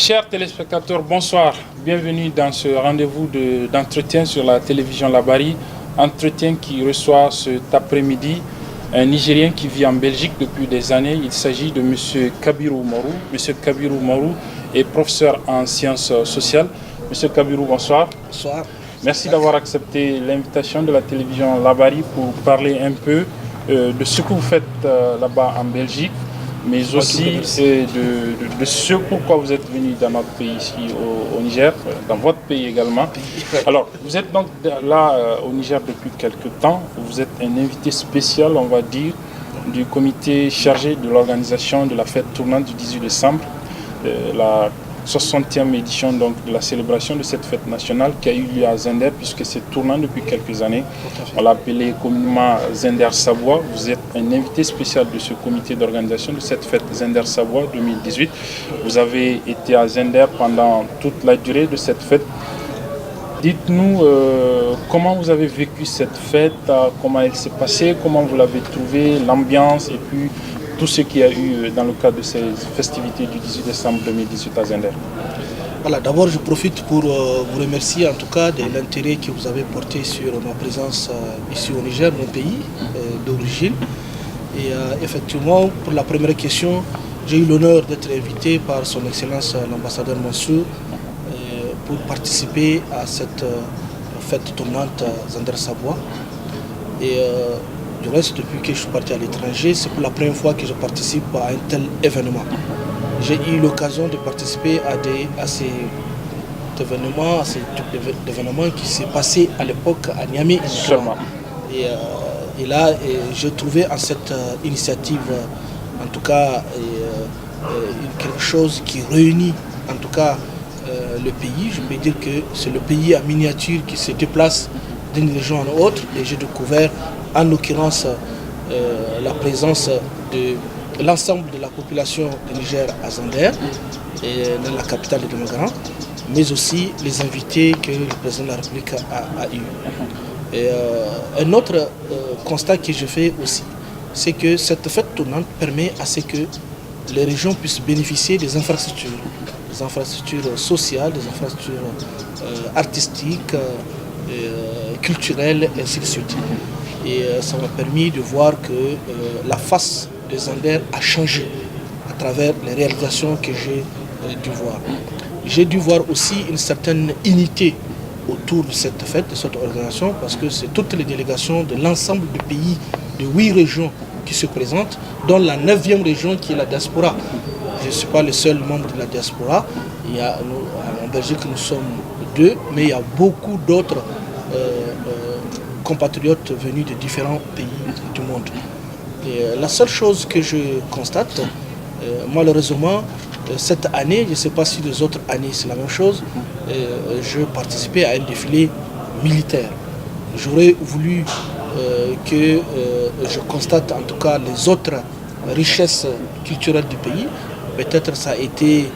Chers téléspectateurs, bonsoir. Bienvenue dans ce rendez-vous d'entretien sur la télévision Labari. Entretien qui reçoit cet après-midi un Nigérien qui vit en Belgique depuis des années. Il s'agit de M. Kabirou Marou. M. Kabirou Marou est professeur en sciences sociales. M. Kabirou, bonsoir. Bonsoir. Merci d'avoir accepté l'invitation de la télévision Labari pour parler un peu de ce que vous faites là-bas en Belgique, mais aussi de ce pourquoi vous êtes venu dans notre pays ici au Niger, dans votre pays également. Alors, vous êtes donc là au Niger depuis quelques temps. Vous êtes un invité spécial, on va dire, du comité chargé de l'organisation de la fête tournante du 18 décembre, la 60e édition donc, de la célébration de cette fête nationale qui a eu lieu à Zender, puisque c'est tournant depuis quelques années. On l'a appelé communément Zender Savoie. Vous êtes un invité spécial de ce comité d'organisation de cette fête Zender Savoie 2018. Vous avez été à Zender pendant toute la durée de cette fête. Dites-nous comment vous avez vécu cette fête, comment elle s'est passée, comment vous l'avez trouvée, l'ambiance et puis tout ce qu'il y a eu dans le cadre de ces festivités du 18 décembre 2018 à Zender. Voilà, d'abord je profite pour vous remercier en tout cas de l'intérêt que vous avez porté sur ma présence ici au Niger, mon pays d'origine. Et effectivement, pour la première question, j'ai eu l'honneur d'être invité par son Excellence l'ambassadeur Mansour pour participer à cette fête tournante Zender Savoie. Et du reste, depuis que je suis parti à l'étranger, c'est pour la première fois que je participe à un tel événement. J'ai eu l'occasion de participer à ces événements, qui s'est passé à l'époque à Niamey. Et là, j'ai trouvé en cette initiative, en tout cas, quelque chose qui réunit, en tout cas, le pays. Je peux dire que c'est le pays en miniature qui se déplace d'une région à une autre. Et j'ai découvert, en l'occurrence, la présence de l'ensemble de la population du Niger à Zender, et dans la capitale de Damagaran, mais aussi les invités que le président de la République a eu. Et un autre constat que je fais aussi, c'est que cette fête tournante permet à ce que les régions puissent bénéficier des infrastructures sociales, des infrastructures artistiques, culturelles, et ainsi de suite. Et ça m'a permis de voir que la face de Zender a changé à travers les réalisations que j'ai dû voir. J'ai dû voir aussi une certaine unité autour de cette fête, de cette organisation, parce que c'est toutes les délégations de l'ensemble du pays, de 8 régions qui se présentent, dont la 9e région qui est la diaspora. Je ne suis pas le seul membre de la diaspora. En Belgique, nous sommes 2, mais il y a beaucoup d'autres compatriotes venus de différents pays du monde. Et la seule chose que je constate, malheureusement, cette année, je ne sais pas si les autres années c'est la même chose, je participais à un défilé militaire. J'aurais voulu que je constate en tout cas les autres richesses culturelles du pays. Peut-être ça a été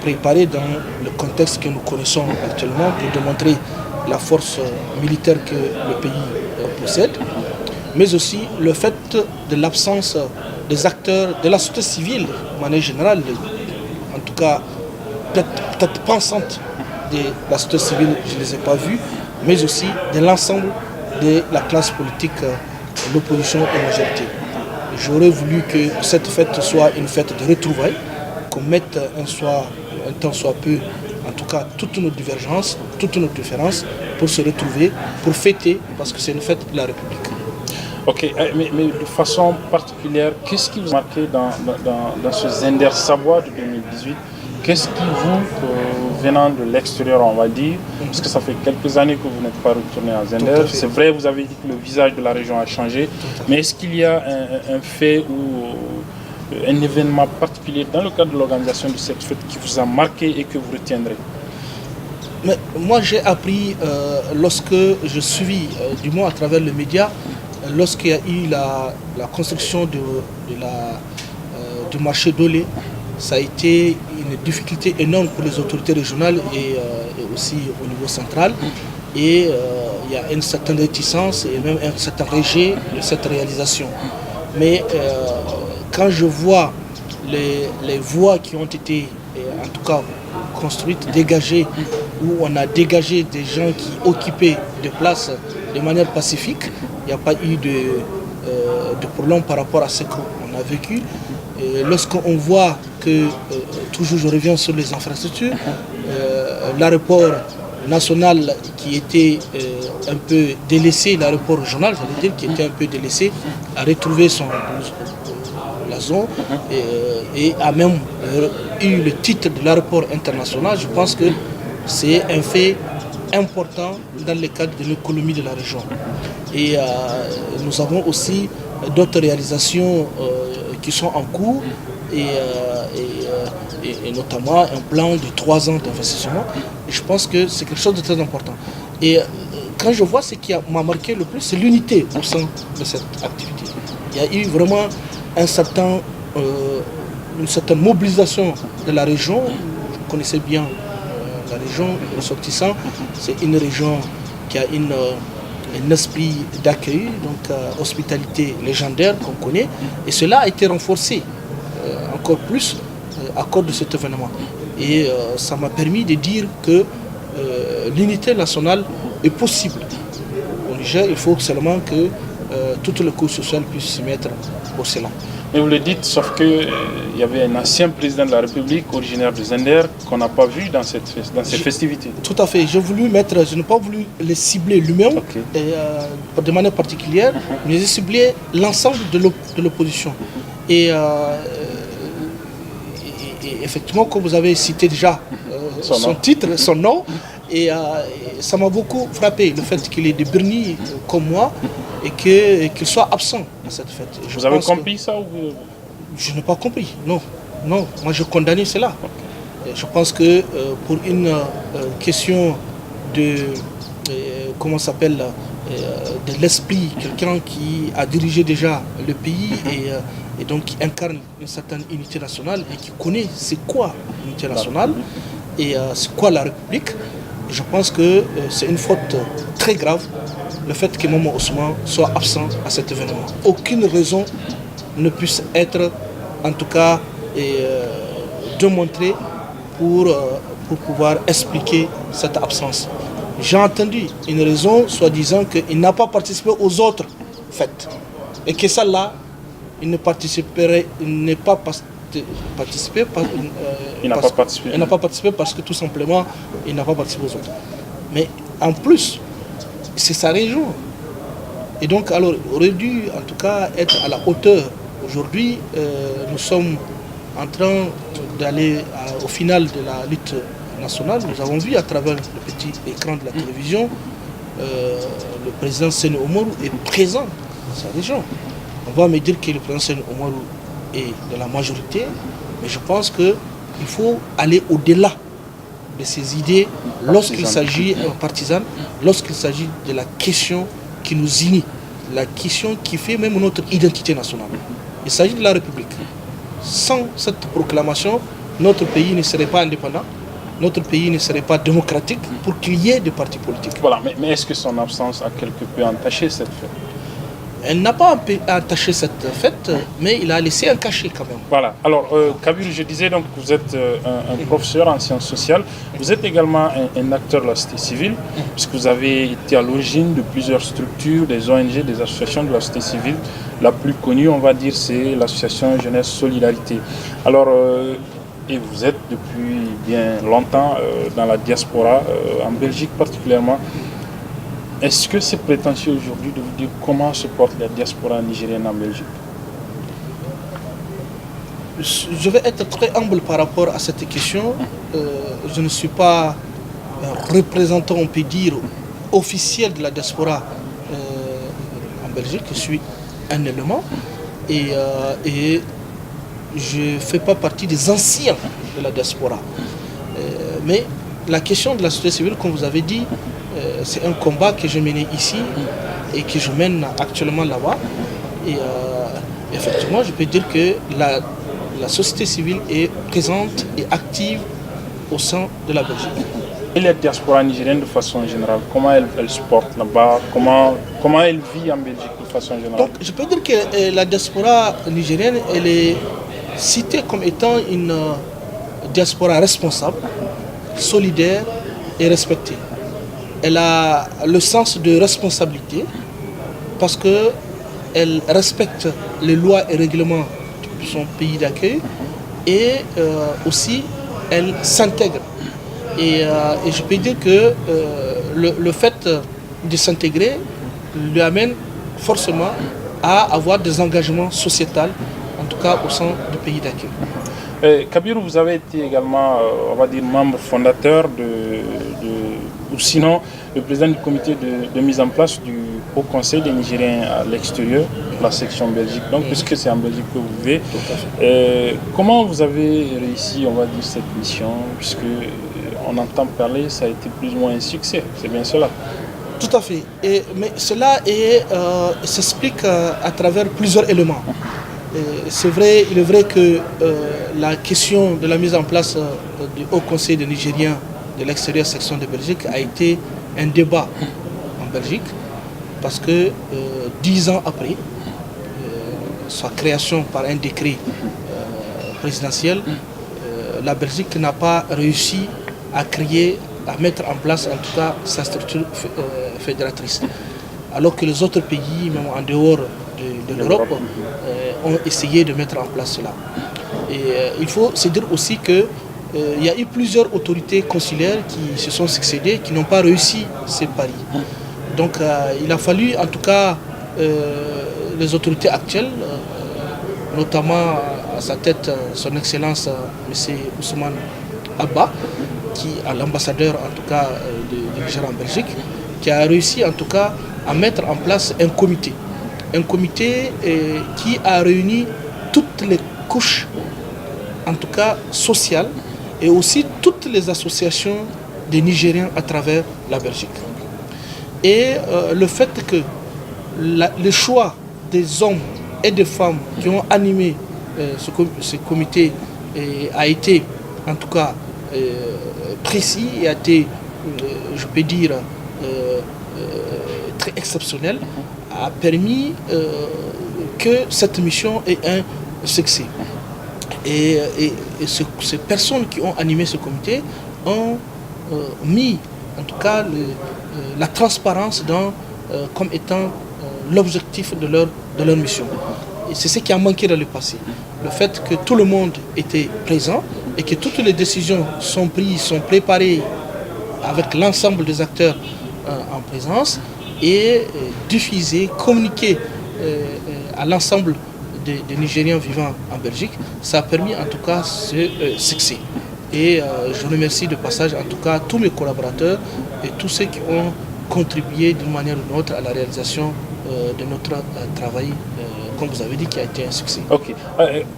préparé dans le contexte que nous connaissons actuellement pour démontrer la force militaire que le pays possède, mais aussi le fait de l'absence des acteurs de la société civile, de manière générale, en tout cas peut-être pensantes de la société civile, je ne les ai pas vus, mais aussi de l'ensemble de la classe politique, l'opposition et la majorité. J'aurais voulu que cette fête soit une fête de retrouvailles, qu'on mette un temps soit peu, en tout cas, toutes nos divergences, toutes nos différences, pour se retrouver, pour fêter, parce que c'est une fête de la République. Ok, mais de façon particulière, qu'est-ce qui vous a marqué dans ce Zender Savoie de 2018? Qu'est-ce qui vous, venant de l'extérieur, on va dire, parce que ça fait quelques années que vous n'êtes pas retourné à Zender, c'est vrai, vous avez dit que le visage de la région a changé, mais est-ce qu'il y a un fait ou un événement particulier dans le cadre de l'organisation de cette fête qui vous a marqué et que vous retiendrez? Mais moi j'ai appris lorsque je suis, du moins à travers les médias, lorsqu'il y a eu la construction du marché d'Olé, ça a été une difficulté énorme pour les autorités régionales et aussi au niveau central. Et il y a une certaine réticence et même un certain rejet de cette réalisation. Mais quand je vois les voix qui ont été en tout cas construite, dégagée, où on a dégagé des gens qui occupaient des places de manière pacifique. Il n'y a pas eu de problème par rapport à ce qu'on a vécu. Lorsqu'on voit que, toujours je reviens sur les infrastructures, l'aéroport national qui était un peu délaissé, l'aéroport régional, j'allais dire, qui était un peu délaissé, a retrouvé son blason et a même eu le titre de l'aéroport international. Je pense que c'est un fait important dans le cadre de l'économie de la région. Et nous avons aussi d'autres réalisations qui sont en cours et notamment un plan de 3 ans d'investissement. Et je pense que c'est quelque chose de très important. Et quand je vois ce qui m'a marqué le plus, c'est l'unité au sein de cette activité. Il y a eu vraiment une certaine mobilisation de la région. Vous connaissez bien la région ressortissant. C'est une région qui a un esprit d'accueil, donc hospitalité légendaire qu'on connaît. Et cela a été renforcé encore plus à cause de cet événement. Et ça m'a permis de dire que l'unité nationale est possible. Au Niger, il faut seulement que toutes les couches sociales puissent se mettre au cela. Mais vous le dites, sauf qu'il y avait un ancien président de la République, originaire de Zender, qu'on n'a pas vu dans ces festivités. Tout à fait. Je n'ai pas voulu le cibler lui-même de manière particulière, mais j'ai ciblé l'ensemble de l'opposition. Et effectivement, comme vous avez cité déjà son titre, son nom, et ça m'a beaucoup frappé, le fait qu'il est de Birni comme moi et qu'il soit absent à cette fête. Vous avez compris ça ou... Je n'ai pas compris, non. Non, moi je condamne cela. Je pense que pour une question de... comment ça s'appelle, de l'esprit, quelqu'un qui a dirigé déjà le pays et donc qui incarne une certaine unité nationale et qui connaît c'est quoi l'unité nationale et c'est quoi la République, je pense que c'est une faute très grave le fait que Momo Ousmane soit absent à cet événement. Aucune raison ne puisse être en tout cas démontrée pour pouvoir expliquer cette absence. J'ai entendu une raison soi-disant qu'il n'a pas participé aux autres fêtes et que celle-là, il n'a pas participé parce que tout simplement il n'a pas participé aux autres. Mais en plus, c'est sa région. Et donc alors il aurait dû en tout cas être à la hauteur. Aujourd'hui, nous sommes en train d'aller au final de la lutte nationale. Nous avons vu à travers le petit écran de la télévision le président Seni Oumarou est présent dans sa région. On va me dire que le président Seni Oumarou est de la majorité, mais je pense qu'il faut aller au-delà de ces idées lorsqu'il s'agit partisan, lorsqu'il s'agit de la question qui nous unit, la question qui fait même notre identité nationale. Il s'agit de la République. Sans cette proclamation, notre pays ne serait pas indépendant, notre pays ne serait pas démocratique pour qu'il y ait des partis politiques. Voilà, mais est-ce que son absence a quelque peu entaché cette fête? Elle n'a pas entaché cette fête, mais il a laissé un cachet quand même. Voilà. Alors, Kabir, je disais donc que vous êtes un professeur en sciences sociales. Vous êtes également un acteur de la société civile, puisque vous avez été à l'origine de plusieurs structures, des ONG, des associations de la société civile. La plus connue, on va dire, c'est l'association Jeunesse Solidarité. Alors, et vous êtes depuis bien longtemps dans la diaspora, en Belgique particulièrement. Est-ce que c'est prétentieux aujourd'hui de vous dire comment se porte la diaspora nigérienne en Belgique? Je vais être très humble par rapport à cette question. Je ne suis pas un représentant, on peut dire, officiel de la diaspora en Belgique. Je suis un élément et je ne fais pas partie des anciens de la diaspora. Mais la question de la société civile, comme vous avez dit, c'est un combat que je menais ici et que je mène actuellement là-bas. Et effectivement, je peux dire que la société civile est présente et active au sein de la Belgique. Et la diaspora nigérienne de façon générale, comment elle se porte là-bas, comment elle vit en Belgique de façon générale? Donc, je peux dire que la diaspora nigérienne, elle est citée comme étant une diaspora responsable, solidaire et respectée. Elle a le sens de responsabilité parce qu'elle respecte les lois et règlements de son pays d'accueil et aussi elle s'intègre. Et je peux dire que le fait de s'intégrer lui amène forcément à avoir des engagements sociétals, en tout cas au sein du pays d'accueil. Kabirou, vous avez été également, on va dire, membre fondateur ou sinon le président du comité de mise en place du Haut Conseil des Nigériens à l'extérieur, la section Belgique, donc puisque c'est en Belgique que vous vivez. Comment vous avez réussi, on va dire, cette mission, puisque on entend parler, ça a été plus ou moins un succès, c'est bien cela? Tout à fait, mais cela s'explique à travers plusieurs éléments. Il est vrai que la question de la mise en place du Haut Conseil des Nigériens de l'extérieur section de Belgique a été un débat en Belgique parce que 10 ans après sa création par un décret présidentiel, la Belgique n'a pas réussi à mettre en place en tout cas sa structure fédératrice. Alors que les autres pays, même en dehors de l'Europe, ont essayé de mettre en place cela. Et il faut se dire aussi qu'il y a eu plusieurs autorités consulaires qui se sont succédées, qui n'ont pas réussi ces paris. Donc il a fallu en tout cas les autorités actuelles, notamment à sa tête son Excellence M. Ousmane Abba, qui est l'ambassadeur en tout cas du Niger en Belgique, qui a réussi en tout cas à mettre en place un comité. Un comité qui a réuni toutes les couches, en tout cas sociales, et aussi toutes les associations des Nigériens à travers la Belgique. Et le fait que le choix des hommes et des femmes qui ont animé ce comité a été en tout cas précis et a été, je peux dire, très exceptionnel, a permis que cette mission ait un succès. Et ces personnes qui ont animé ce comité ont mis en tout cas la transparence comme étant l'objectif de leur mission. Et c'est ce qui a manqué dans le passé. Le fait que tout le monde était présent et que toutes les décisions sont prises, sont préparées avec l'ensemble des acteurs en présence et diffusées, communiquées à l'ensemble des Nigériens vivant en Belgique, ça a permis en tout cas ce succès. Et je remercie de passage en tout cas tous mes collaborateurs et tous ceux qui ont contribué d'une manière ou d'une autre à la réalisation de notre travail, comme vous avez dit, qui a été un succès. Ok.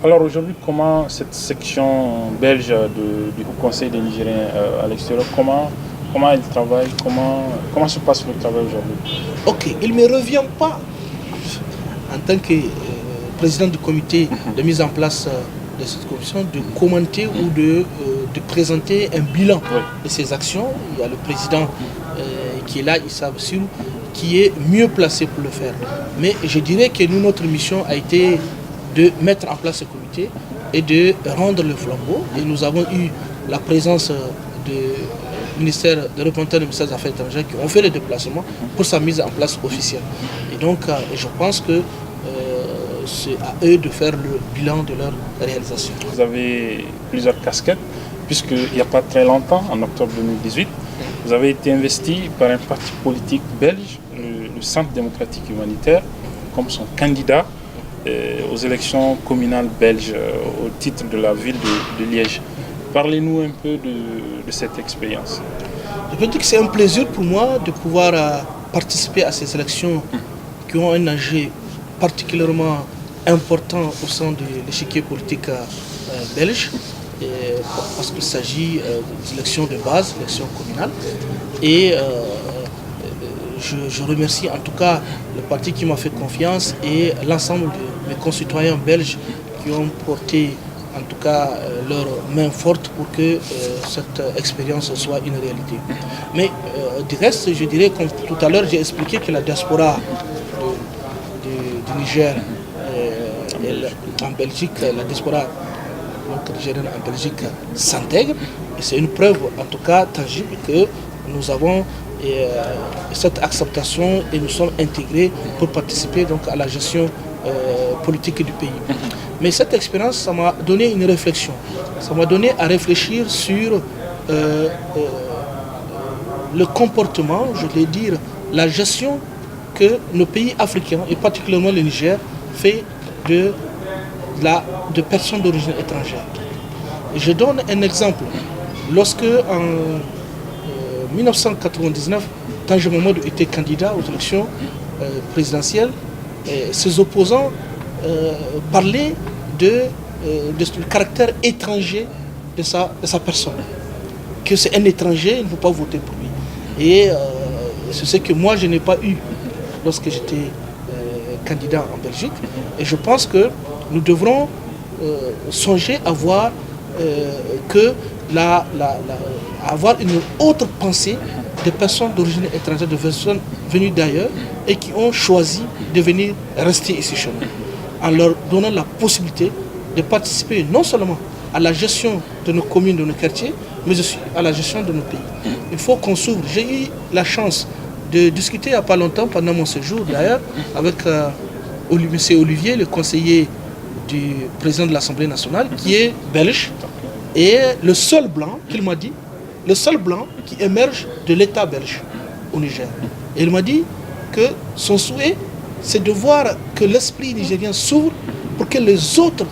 Alors aujourd'hui, comment cette section belge du Haut Conseil des Nigériens à l'extérieur, comment elle travaille, comment se passe le travail aujourd'hui? Ok, il ne me revient pas en tant que président du comité de mise en place de cette commission de commenter ou de présenter un bilan de ces actions. Il y a le président qui est là, Issa Bassirou, qui est mieux placé pour le faire. Mais je dirais que nous, notre mission a été de mettre en place ce comité et de rendre le flambeau. Et nous avons eu la présence des représentants du ministère des Affaires étrangères qui ont fait le déplacement pour sa mise en place officielle. Et donc, je pense que c'est à eux de faire le bilan de leur réalisation. Vous avez plusieurs casquettes, puisqu'il n'y a pas très longtemps, en octobre 2018, vous avez été investi par un parti politique belge, le Centre démocratique humanitaire, comme son candidat aux élections communales belges au titre de la ville de Liège. Parlez-nous un peu de cette expérience. Je peux dire que c'est un plaisir pour moi de pouvoir participer à ces élections qui ont un enjeu particulièrement important au sein de l'échiquier politique belge, parce qu'il s'agit d'élections de base, d'élections communales. Et je remercie en tout cas le parti qui m'a fait confiance et l'ensemble de mes concitoyens belges qui ont porté en tout cas leur main forte pour que cette expérience soit une réalité. Mais du reste, je dirais, comme tout à l'heure, j'ai expliqué que la diaspora du Niger en Belgique, la diaspora donc nigérienne en Belgique s'intègre. Et c'est une preuve, en tout cas tangible, que nous avons cette acceptation et nous sommes intégrés pour participer donc, à la gestion politique du pays. Mais cette expérience, ça m'a donné une réflexion. Ça m'a donné à réfléchir sur le comportement, je vais dire, la gestion que nos pays africains, et particulièrement le Niger, fait de personnes d'origine étrangère. Et je donne un exemple. Lorsque en 1999, Tandja Mamadou était candidat aux élections présidentielles, ses opposants parlaient du caractère étranger de sa personne. Que c'est un étranger, il ne faut pas voter pour lui. Et c'est ce que moi je n'ai pas eu lorsque j'étais candidat en Belgique. Et je pense que nous devrons songer à voir avoir une autre pensée des personnes d'origine étrangère, de personnes venues d'ailleurs et qui ont choisi de venir rester ici chez nous, en leur donnant la possibilité de participer non seulement à la gestion de nos communes, de nos quartiers, mais aussi à la gestion de nos pays. Il faut qu'on s'ouvre. J'ai eu la chance de discuter il n'y a pas longtemps, pendant mon séjour d'ailleurs, avec M. Olivier, le conseiller du président de l'Assemblée nationale, qui est belge, et le seul blanc qu'il m'a dit, le seul blanc qui émerge de l'État belge au Niger. Et il m'a dit que son souhait, c'est de voir que l'esprit nigérien s'ouvre pour que les autres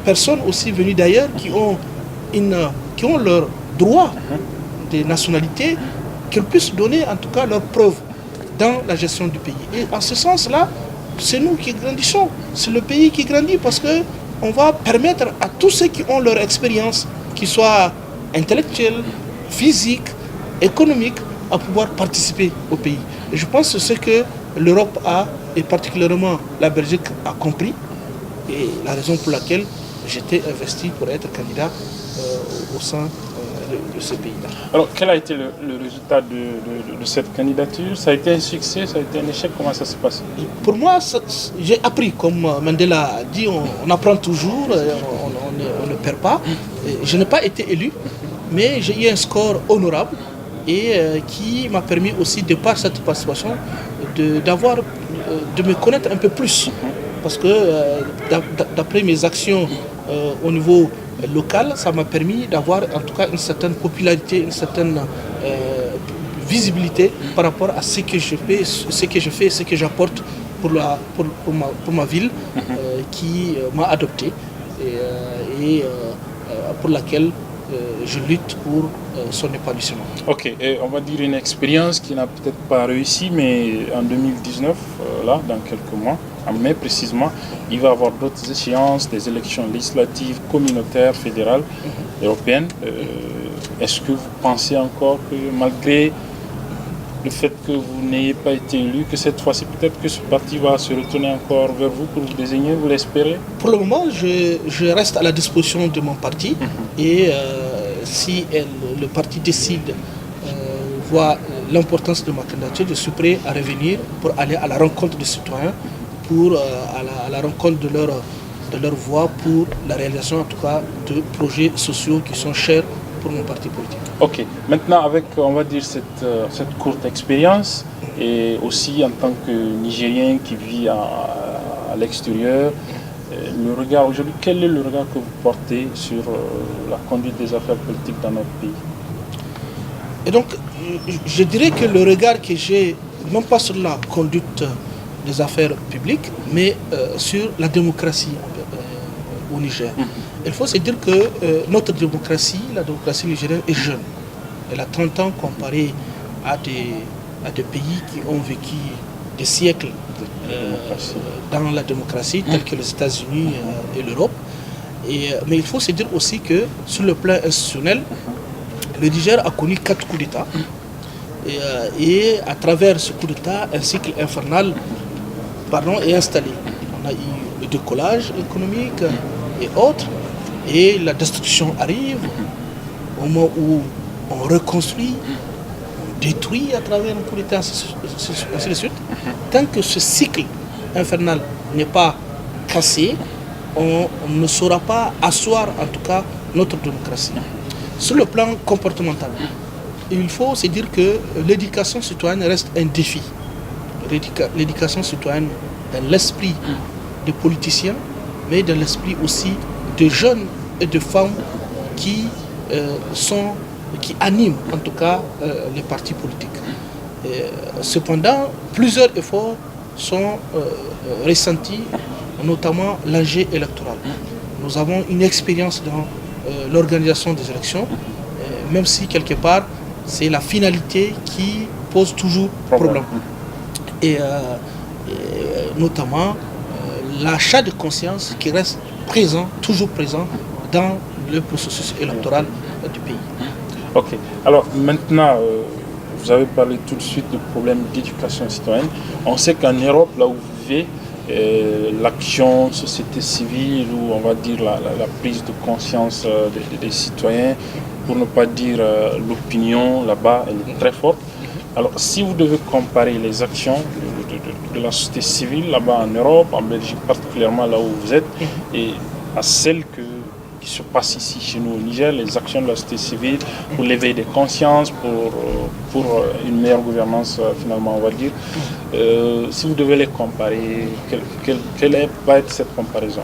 personnes aussi venues d'ailleurs, qui ont leurs droits de nationalité, qu'elles puissent donner en tout cas leurs preuves dans la gestion du pays. Et en ce sens-là, c'est nous qui grandissons, c'est le pays qui grandit parce qu'on va permettre à tous ceux qui ont leur expérience, qu'ils soient intellectuels, physiques, économiques, à pouvoir participer au pays. Et je pense que c'est ce que l'Europe a, et particulièrement la Belgique a compris, et la raison pour laquelle j'étais investi pour être candidat au sein de ce pays-là. Alors, quel a été le résultat de cette candidature? Ça a été un succès, ça a été un échec? Comment ça se passe? Pour moi, j'ai appris, comme Mandela a dit, on apprend toujours, on ne perd pas. Je n'ai pas été élu, mais j'ai eu un score honorable et qui m'a permis aussi, de par cette participation, de me connaître un peu plus. Parce que d'après mes actions au niveau local, ça m'a permis d'avoir en tout cas une certaine popularité, une certaine visibilité par rapport à ce que je fais, ce que j'apporte pour ma ville qui m'a adopté et pour laquelle je lutte pour son épanouissement. Ok, et on va dire une expérience qui n'a peut-être pas réussi, mais en 2019, là, dans quelques mois, en mai précisément, il va y avoir d'autres échéances, des élections législatives, communautaires, fédérales, européennes. Est-ce que vous pensez encore que malgré le fait que vous n'ayez pas été élu, que cette fois-ci peut-être que ce parti va se retourner encore vers vous pour vous désigner, vous l'espérez? Pour le moment, je reste à la disposition de mon parti et si le parti décide, voit l'importance de ma candidature, je suis prêt à revenir pour aller à la rencontre des citoyens, à la rencontre de leur voix pour la réalisation en tout cas de projets sociaux qui sont chers pour mon parti politique. Ok, maintenant avec on va dire cette courte expérience et aussi en tant que Nigérien qui vit à l'extérieur, le regard aujourd'hui, quel est le regard que vous portez sur la conduite des affaires politiques dans notre pays? Et donc je dirais que le regard que j'ai, non pas sur la conduite des affaires publiques, mais sur la démocratie au Niger. Il faut se dire que notre démocratie, la démocratie nigérienne, est jeune. Elle a 30 ans comparé à des pays qui ont vécu des siècles dans la démocratie, tels que les États-Unis et l'Europe. Mais il faut se dire aussi que sur le plan institutionnel, le Niger a connu 4 coups d'État. Et à travers ce coup d'État, un cycle infernal est installé. On a eu le décollage économique et autres, et la destruction arrive au moment où on reconstruit, on détruit à travers un coup d'État, ainsi de suite. Tant que ce cycle infernal n'est pas cassé, on ne saura pas asseoir en tout cas notre démocratie. Sur le plan comportemental, il faut se dire que l'éducation citoyenne reste un défi. L'éducation citoyenne dans l'esprit des politiciens, mais dans l'esprit aussi de jeunes et de femmes qui animent en tout cas les partis politiques. Cependant, plusieurs efforts sont ressentis, notamment l'enjeu électoral. Nous avons une expérience dans l'organisation des élections, même si quelque part c'est la finalité qui pose toujours problème. Et notamment l'achat de conscience qui reste présent, toujours présent dans le processus électoral du pays. Ok. Alors maintenant, vous avez parlé tout de suite du problème d'éducation citoyenne. On sait qu'en Europe, là où vous vivez, l'action société civile, ou on va dire la prise de conscience des citoyens, pour ne pas dire l'opinion là-bas, elle est très forte. Alors si vous devez comparer les actions de la société civile là-bas en Europe, en Belgique particulièrement là où vous êtes, et à celles qui se passent ici chez nous au Niger, les actions de la société civile pour l'éveil des consciences, pour une meilleure gouvernance finalement on va dire, si vous devez les comparer, quelle va être cette comparaison?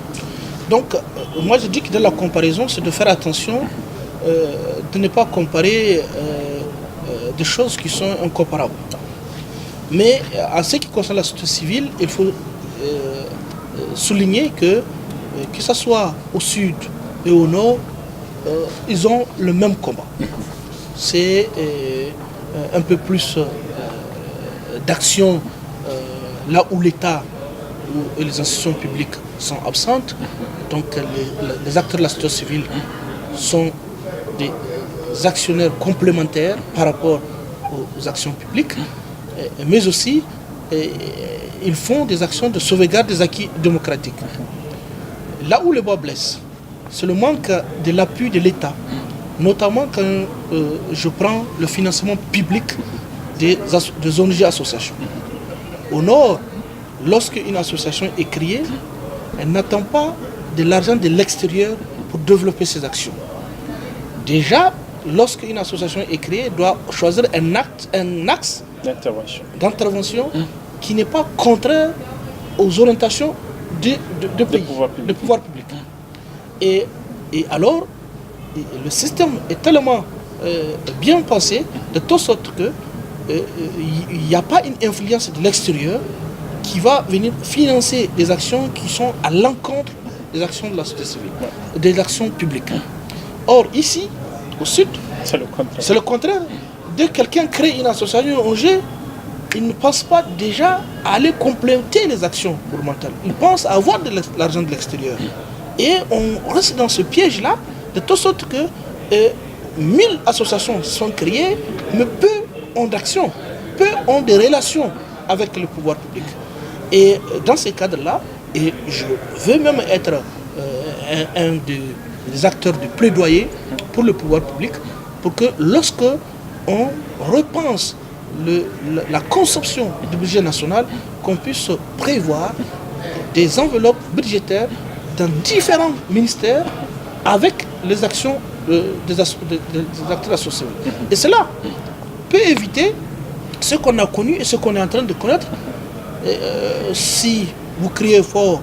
Donc moi je dis que dans la comparaison c'est de faire attention de ne pas comparer des choses qui sont incomparables. Mais en ce qui concerne la société civile, il faut souligner que ce soit au sud et au nord, ils ont le même combat. C'est un peu plus d'action là où l'État et les institutions publiques sont absentes. Donc les acteurs de la société civile sont des actionnaires complémentaires par rapport aux actions publiques, mais aussi ils font des actions de sauvegarde des acquis démocratiques. Là où le bas blesse, c'est le manque de l'appui de l'État, notamment quand je prends le financement public des ONG associations. Au nord, lorsqu'une association est créée, elle n'attend pas de l'argent de l'extérieur pour développer ses actions. Déjà, lorsqu'une association est créée, elle doit choisir un axe d'intervention qui n'est pas contraire aux orientations du pays, du pouvoir public. Et alors, le système est tellement bien pensé, de telle sorte qu'il n'y a pas une influence de l'extérieur qui va venir financer des actions qui sont à l'encontre des actions de la société civile, des actions publiques. Or, ici, au sud, c'est le contraire. Dès que quelqu'un crée une association ONG, il ne pense pas déjà à aller compléter les actions gouvernementales. Il pense à avoir de l'argent de l'extérieur. Et on reste dans ce piège-là, de telle sorte que 1000 associations sont créées, mais peu ont d'action, peu ont des relations avec le pouvoir public. Et dans ces cadres-là, et je veux même être un des acteurs de plaidoyer pour le pouvoir public, pour que lorsque on repense la conception du budget national, qu'on puisse prévoir des enveloppes budgétaires dans différents ministères avec les actions des acteurs associés. Et cela peut éviter ce qu'on a connu et ce qu'on est en train de connaître. Si vous criez fort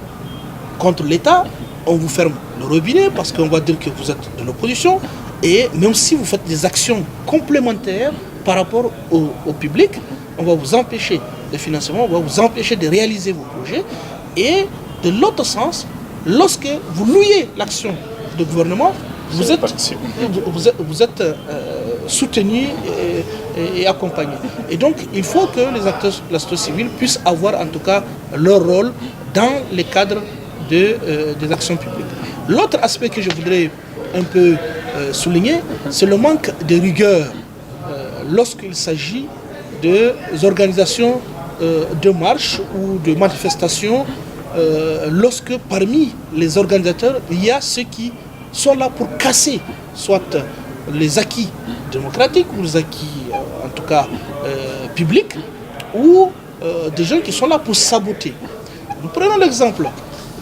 contre l'État, on vous ferme le robinet parce qu'on va dire que vous êtes de l'opposition. Et même si vous faites des actions complémentaires par rapport au public, on va vous empêcher de financement, on va vous empêcher de réaliser vos projets. Et de l'autre sens, lorsque vous louez l'action du gouvernement, vous êtes soutenu et accompagné. Et donc, il faut que les acteurs de la société civile puissent avoir en tout cas leur rôle dans les cadres des actions publiques. L'autre aspect que je voudrais un peu souligner, c'est le manque de rigueur lorsqu'il s'agit des organisations de marches ou de manifestations, lorsque parmi les organisateurs, il y a ceux qui sont là pour casser soit les acquis démocratiques ou les acquis en tout cas publics, ou des gens qui sont là pour saboter. Nous prenons l'exemple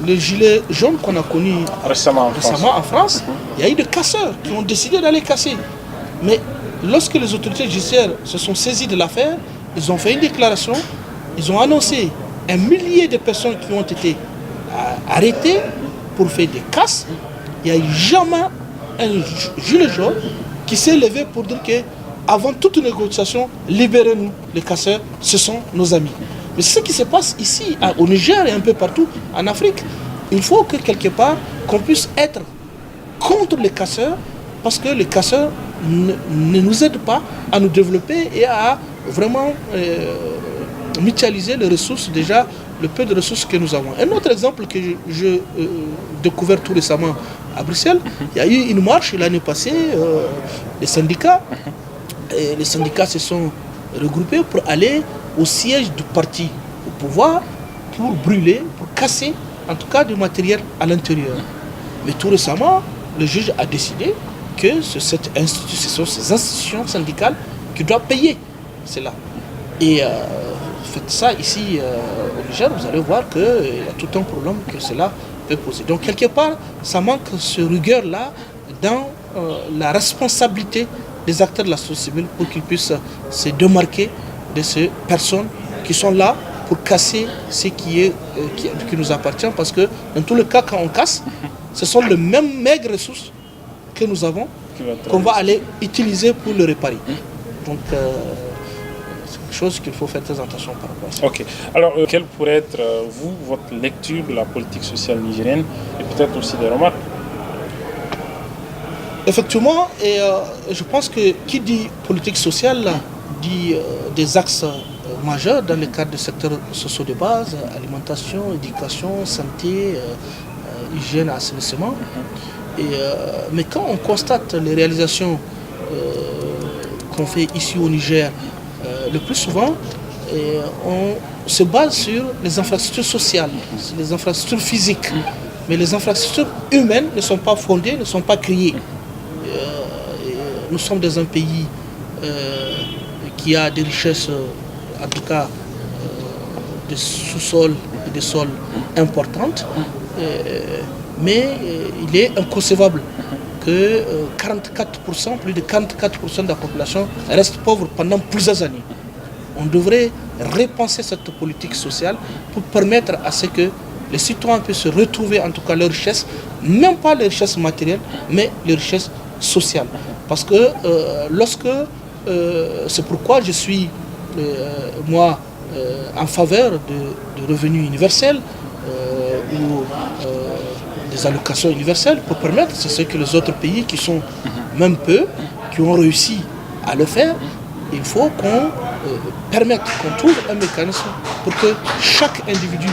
le gilet jaune qu'on a connu récemment en France, il y a eu des casseurs qui ont décidé d'aller casser. Mais lorsque les autorités judiciaires se sont saisies de l'affaire, ils ont fait une déclaration, ils ont annoncé un millier de personnes qui ont été arrêtées pour faire des casses. Il n'y a eu jamais un gilet jaune qui s'est levé pour dire que avant toute négociation, libérez-nous, les casseurs, ce sont nos amis. Mais c'est ce qui se passe ici, au Niger et un peu partout en Afrique. Il faut que quelque part, qu'on puisse être contre les casseurs, parce que les casseurs ne nous aident pas à nous développer et à vraiment mutualiser les ressources, déjà le peu de ressources que nous avons. Un autre exemple que j'ai découvert tout récemment à Bruxelles, il y a eu une marche l'année passée, les syndicats se sont regroupés pour aller au siège du parti au pouvoir, pour brûler, pour casser en tout cas du matériel à l'intérieur. Mais tout récemment, le juge a décidé que ce sont ces institutions syndicales qui doivent payer cela. Et faites ça ici au Niger, vous allez voir qu'il y a tout un problème que cela peut poser. Donc quelque part, ça manque ce rigueur-là dans la responsabilité des acteurs de la société civile pour qu'ils puissent se démarquer de ces personnes qui sont là pour casser ce qui nous appartient. Parce que dans tous les cas, quand on casse, ce sont les mêmes maigres ressources que nous avons qu'on va aller utiliser pour le réparer. Donc c'est quelque chose qu'il faut faire très attention par rapport à ça. Ok. Alors quelle pourrait être, votre lecture de la politique sociale nigérienne et peut-être aussi des remarques? Effectivement, et je pense que qui dit politique sociale dit des axes majeurs dans le cadre des secteurs sociaux de base, alimentation, éducation, santé, hygiène, assainissement. Mais quand on constate les réalisations qu'on fait ici au Niger, le plus souvent, on se base sur les infrastructures sociales, sur les infrastructures physiques. Mais les infrastructures humaines ne sont pas fondées, ne sont pas créées. Nous sommes dans un pays qui a des richesses, en tout cas des sous-sols et des sols importantes, mais il est inconcevable que 44%, plus de 44% de la population reste pauvre pendant plusieurs années. On devrait repenser cette politique sociale pour permettre à ce que les citoyens puissent se retrouver en tout cas leurs richesses, même pas les richesses matérielles, mais les richesses sociales. Parce que c'est pourquoi je suis, moi, en faveur de revenus universels ou des allocations universelles pour permettre, c'est ce que les autres pays qui sont même peu, qui ont réussi à le faire, il faut qu'on permette, qu'on trouve un mécanisme pour que chaque individu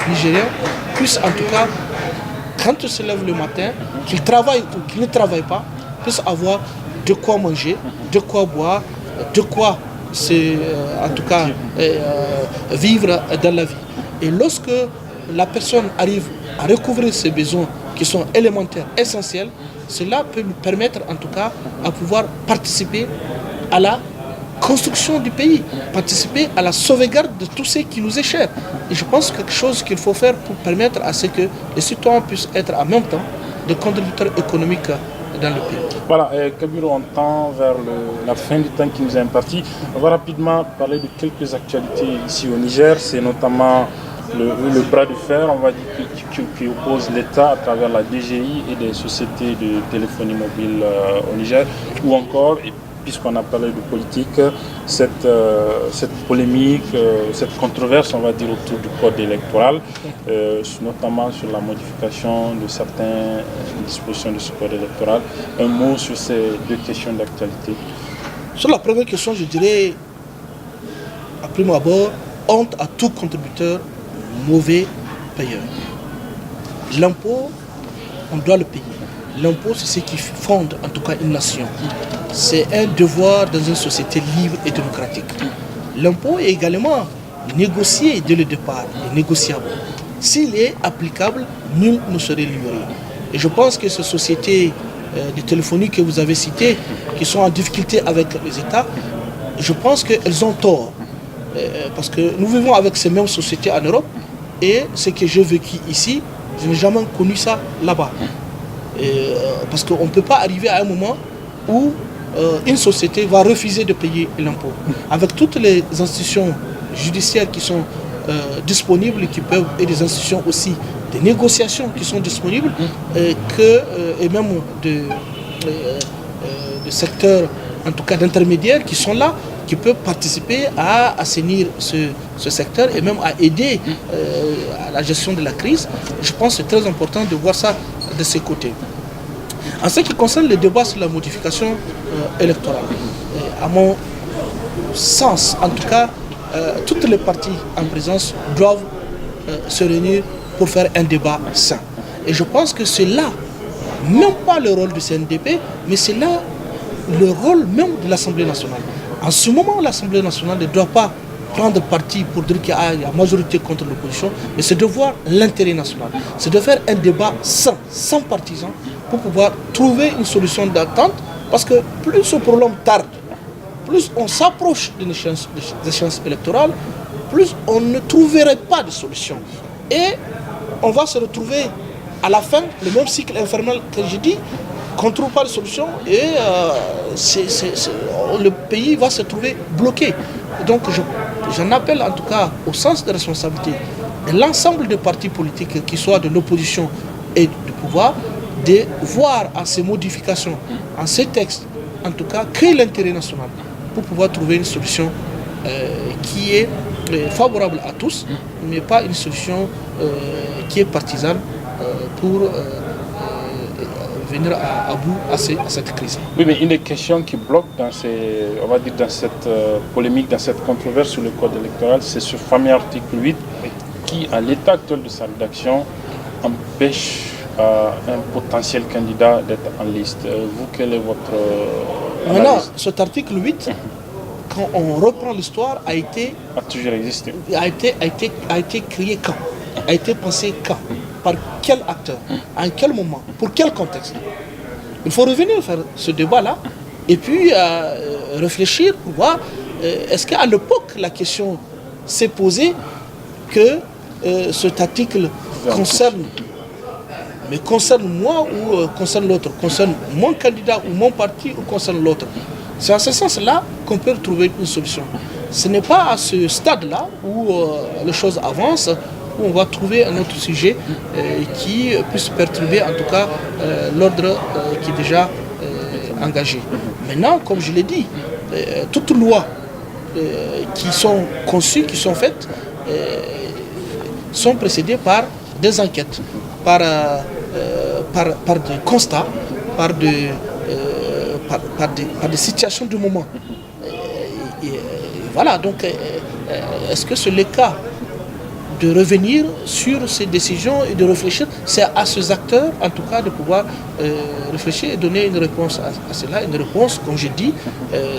nigérien puisse en tout cas, quand il se lève le matin, qu'il travaille ou qu'il ne travaille pas, puisse avoir de quoi manger, de quoi boire, de quoi en tout cas vivre dans la vie. Et lorsque la personne arrive à recouvrir ses besoins qui sont élémentaires, essentiels, cela peut lui permettre en tout cas à pouvoir participer à la construction du pays, participer à la sauvegarde de tout ce qui nous est cher. Et je pense que quelque chose qu'il faut faire pour permettre à ce que les citoyens puissent être en même temps des contributeurs économiques dans le pays. Voilà, Kabiru, on tend vers la fin du temps qui nous est imparti. On va rapidement parler de quelques actualités ici au Niger. C'est notamment le bras de fer, on va dire, qui oppose l'État à travers la DGI et des sociétés de téléphonie mobile au Niger, ou encore, puisqu'on a parlé de politique, cette polémique, cette controverse, on va dire, autour du code électoral, notamment sur la modification de certaines dispositions de ce code électoral. Un mot sur ces deux questions d'actualité. Sur la première question, je dirais, à prime abord, honte à tout contributeur mauvais payeur. L'impôt, on doit le payer. L'impôt, c'est ce qui fonde en tout cas une nation. C'est un devoir dans une société libre et démocratique. L'impôt est également négocié dès le départ, est négociable. S'il est applicable, nul ne serait libéré. Et je pense que ces sociétés de téléphonie que vous avez citées, qui sont en difficulté avec les États, je pense qu'elles ont tort. Parce que nous vivons avec ces mêmes sociétés en Europe, et ce que j'ai vécu ici, Je n'ai jamais connu ça là-bas. Parce qu'on ne peut pas arriver à un moment où une société va refuser de payer l'impôt. Avec toutes les institutions judiciaires qui sont disponibles, et des institutions aussi, des négociations qui sont disponibles, et même de secteurs, en tout cas d'intermédiaires, qui sont là, qui peuvent participer à assainir ce secteur et même à aider à la gestion de la crise. Je pense que c'est très important de voir ça de ces côtés. En ce qui concerne le débat sur la modification électorale, à mon sens, en tout cas, toutes les parties en présence doivent se réunir pour faire un débat sain. Et je pense que c'est là, même pas le rôle du CNDP, mais c'est là le rôle même de l'Assemblée nationale. En ce moment, l'Assemblée nationale ne doit pas prendre parti pour dire qu'il y a majorité contre l'opposition, mais c'est de voir l'intérêt national. C'est de faire un débat sain, sans partisans, pour pouvoir trouver une solution d'attente, parce que plus ce problème tarde, plus on s'approche d'une échéance électorale, plus on ne trouverait pas de solution. Et on va se retrouver à la fin, le même cycle infernal que j'ai dit, qu'on ne trouve pas de solution et le pays va se trouver bloqué. Donc j'en appelle en tout cas au sens de responsabilité de l'ensemble des partis politiques, qui soient de l'opposition et du pouvoir, de voir en ces modifications, en ces textes, en tout cas, créer l'intérêt national pour pouvoir trouver une solution qui est favorable à tous, mais pas une solution qui est partisane pour venir à bout à cette crise. Oui, mais une des questions qui bloque dans dans cette polémique, dans cette controverse sur le code électoral, c'est ce fameux article 8 qui, à l'état actuel de sa rédaction, empêche un potentiel candidat d'être en liste. Vous, quel est votre analyse? Maintenant, cet article 8, quand on reprend l'histoire, a toujours existé. A été créé quand? A été pensé quand? Par quel acteur? En quel moment? Pour quel contexte? Il faut revenir faire ce débat-là et puis réfléchir pour voir est-ce qu'à l'époque la question s'est posée que cet article concerne moi ou concerne l'autre, concerne mon candidat ou mon parti ou concerne l'autre. C'est en ce sens-là qu'on peut trouver une solution. Ce n'est pas à ce stade-là où les choses avancent, où on va trouver un autre sujet qui puisse perturber en tout cas l'ordre qui est déjà engagé. Maintenant, comme je l'ai dit, toutes lois qui sont conçues, qui sont faites, sont précédées par des enquêtes, par des constats, par des situations du moment. Voilà, donc est-ce que c'est le cas de revenir sur ces décisions et de réfléchir? C'est à ces acteurs, en tout cas, de pouvoir réfléchir et donner une réponse à cela, une réponse, comme j'ai dit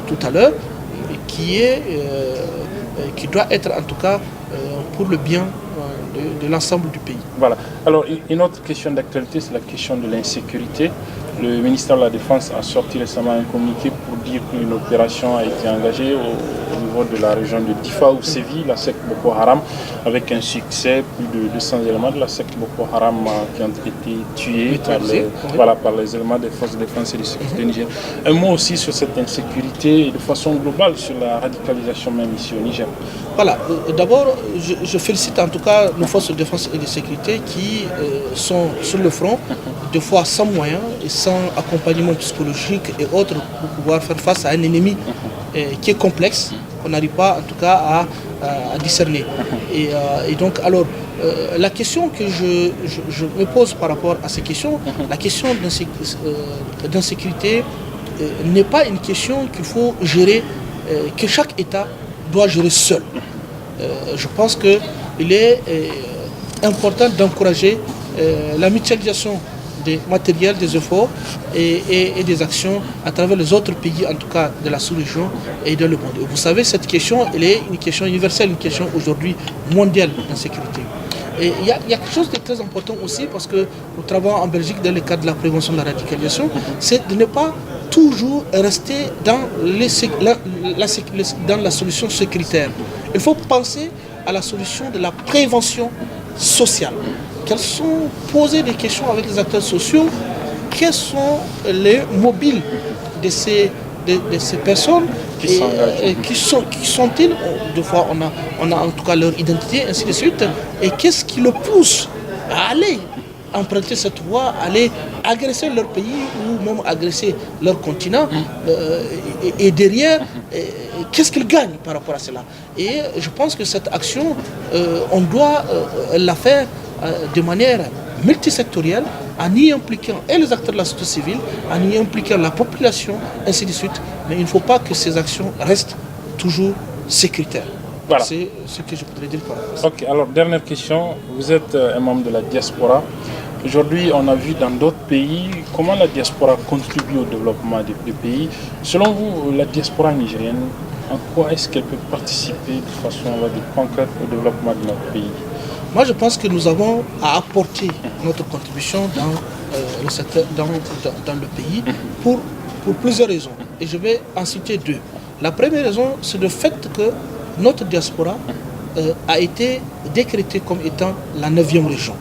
tout à l'heure, qui doit être en tout cas pour le bien de l'ensemble du pays. Voilà. Alors, une autre question d'actualité, c'est la question de l'insécurité. Le ministère de la Défense a sorti récemment un communiqué pour dire qu'une opération a été engagée au niveau de la région de Difa où sévit la secte Boko Haram, avec un succès, plus de 200 éléments de la secte Boko Haram qui ont été tués par les éléments des forces de défense et de sécurité nigériennes. Un mot aussi sur cette insécurité et de façon globale sur la radicalisation même ici au Niger. Voilà, d'abord je félicite en tout cas nos forces de défense et de sécurité qui sont sur le front, des fois sans moyens et sans accompagnement psychologique et autres pour pouvoir faire face à un ennemi qui est complexe, qu'on n'arrive pas en tout cas à discerner. Et donc alors la question que je me pose par rapport à ces questions, la question d'insécurité n'est pas une question qu'il faut gérer, que chaque État doit gérer seul. Je pense qu'il est important d'encourager la mutualisation des matériels, des efforts et des actions à travers les autres pays, en tout cas de la sous-région et de le monde. Et vous savez, cette question, elle est une question universelle, une question aujourd'hui mondiale d'insécurité. Et il y a quelque chose de très important aussi, parce que nous travaillons en Belgique dans le cadre de la prévention de la radicalisation, c'est de ne pas toujours rester dans la solution sécuritaire. Il faut penser à la solution de la prévention sociale. poser des questions avec les acteurs sociaux. Quels sont les mobiles de ces personnes qui sont-ils? Deux fois, on a en tout cas leur identité, ainsi de suite. Et qu'est-ce qui le pousse à aller emprunter cette voie, aller agresser leur pays ou même agresser leur continent? Et derrière, qu'est-ce qu'ils gagnent par rapport à cela? Et je pense que cette action, on doit la faire de manière multisectorielle, en y impliquant et les acteurs de la société civile, en y impliquant la population, ainsi de suite. Mais il ne faut pas que ces actions restent toujours sécuritaires. Voilà. C'est ce que je voudrais dire par rapport à ça. Ok, alors dernière question. Vous êtes un membre de la diaspora. Aujourd'hui, on a vu dans d'autres pays comment la diaspora contribue au développement des pays. Selon vous, la diaspora nigérienne, en quoi est-ce qu'elle peut participer de façon, on va dire, concrète au développement de notre pays? Moi, je pense que nous avons à apporter notre contribution dans le secteur, dans le pays pour plusieurs raisons. Et je vais en citer deux. La première raison, c'est le fait que notre diaspora a été décrétée comme étant la 9e région.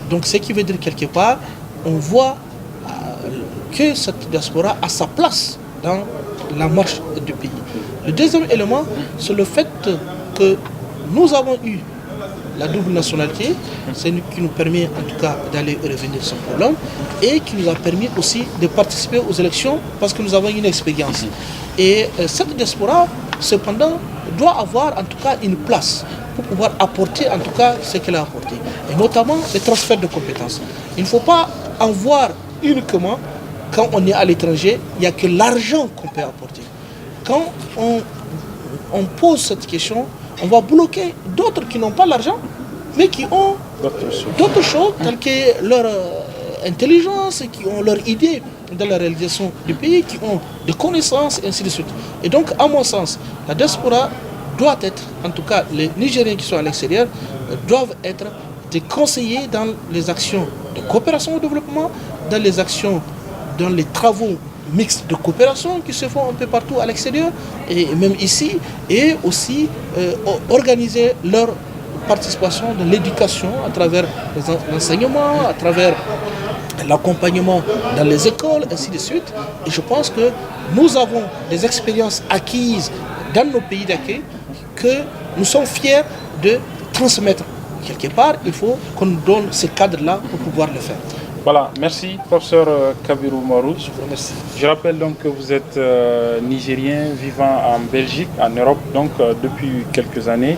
Donc, ce qui veut dire quelque part, on voit que cette diaspora a sa place dans la marche du pays. Le deuxième élément, c'est le fait que nous avons eu la double nationalité, c'est qui nous permet en tout cas d'aller et revenir sans problème, et qui nous a permis aussi de participer aux élections parce que nous avons une expérience. Et cette diaspora, cependant, doit avoir en tout cas une place pour pouvoir apporter en tout cas ce qu'elle a apporté, et notamment les transferts de compétences. Il ne faut pas en voir uniquement quand on est à l'étranger, il n'y a que l'argent qu'on peut apporter. Quand on pose cette question, on va bloquer d'autres qui n'ont pas l'argent, mais qui ont d'autres choses, telles que leur intelligence, qui ont leur idée dans la réalisation du pays, qui ont des connaissances, et ainsi de suite. Et donc, à mon sens, la diaspora doit être, en tout cas les Nigériens qui sont à l'extérieur, doivent être des conseillers dans les actions de coopération au développement, dans les actions, dans les travaux mixtes de coopération qui se font un peu partout à l'extérieur et même ici, et aussi organiser leur participation dans l'éducation à travers l'enseignement, à travers l'accompagnement dans les écoles, ainsi de suite. Et je pense que nous avons des expériences acquises dans nos pays d'accueil que nous sommes fiers de transmettre. Quelque part, il faut qu'on nous donne ce cadre-là pour pouvoir le faire. Voilà, merci professeur Kabiru Umaru. Je vous remercie. Je rappelle donc que vous êtes nigérien vivant en Belgique, en Europe, donc depuis quelques années.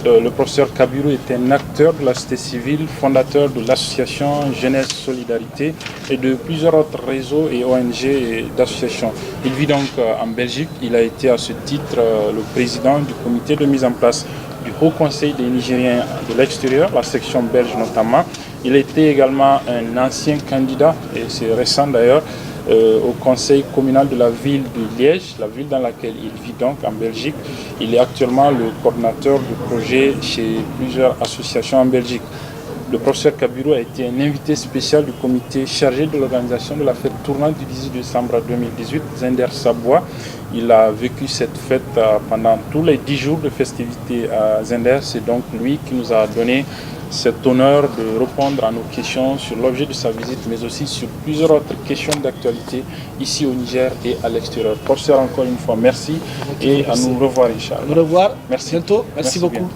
Le professeur Kabiru est un acteur de la société civile, fondateur de l'association Jeunesse Solidarité et de plusieurs autres réseaux et ONG et d'associations. Il vit donc en Belgique. Il a été à ce titre le président du comité de mise en place du Haut Conseil des Nigériens de l'extérieur, la section belge notamment. Il était également un ancien candidat, et c'est récent d'ailleurs, au conseil communal de la ville de Liège, la ville dans laquelle il vit donc en Belgique. Il est actuellement le coordinateur du projet chez plusieurs associations en Belgique. Le professeur Kabiru a été un invité spécial du comité chargé de l'organisation de la fête tournante du 18 décembre 2018, Zender Sabois. Il a vécu cette fête pendant tous les 10 jours de festivités à Zender. C'est donc lui qui nous a donné cet honneur de répondre à nos questions sur l'objet de sa visite, mais aussi sur plusieurs autres questions d'actualité ici au Niger et à l'extérieur. Professeur, encore une fois, merci et à nous revoir, Inch'Allah. Au revoir, merci. bientôt, merci beaucoup. Bien.